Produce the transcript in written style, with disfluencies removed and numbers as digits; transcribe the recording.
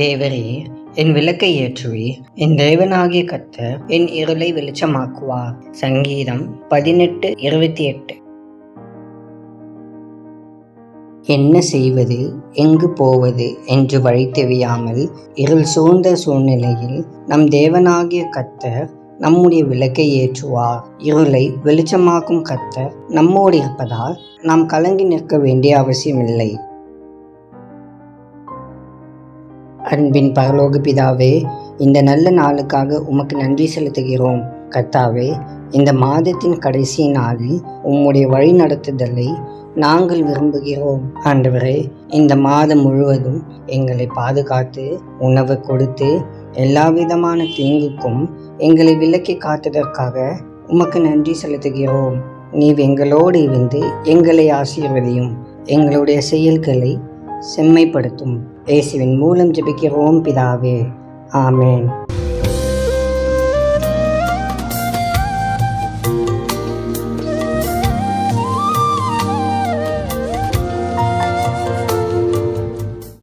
தேவரே, என் விளக்கை ஏற்றுவீர். என் தேவனாகிய கர்த்தர் என் இருளை வெளிச்சமாக்குவார். சங்கீதம் 18:28. என்ன செய்வது, எங்கு போவது என்று வழி தெரியாமல் இருள் சூழ்ந்த சூழ்நிலையில் நம் தேவனாகிய கர்த்தர் நம்முடைய விளக்கை ஏற்றுவார். இருளை வெளிச்சமாக்கும் கர்த்தர் நம்மோடு இருப்பதால் நாம் கலங்கி நிற்க வேண்டிய அவசியமில்லை. அன்பின் பரலோக பிதாவே, இந்த நல்ல நாளுக்காக உமக்கு நன்றி செலுத்துகிறோம். கர்த்தாவே, இந்த மாதத்தின் கடைசி நாளில் உம்முடைய வழி நடத்துதலை நாங்கள் விரும்புகிறோம். ஆண்டவரே, இந்த மாதம் முழுவதும் எங்களை பாதுகாத்து உணவு கொடுத்து எல்லா விதமான தீங்குக்கும் எங்களை விலக்கி காத்ததற்காக உமக்கு நன்றி செலுத்துகிறோம். நீர் எங்களோடு இருந்து எங்களை ஆசீர்வதியும். எங்களுடைய செயல்களை செம்மைப்படுத்தும். இயேசுவின் மூலம் ஜெபிக்கிறோம் பிதாவே. ஆமென்.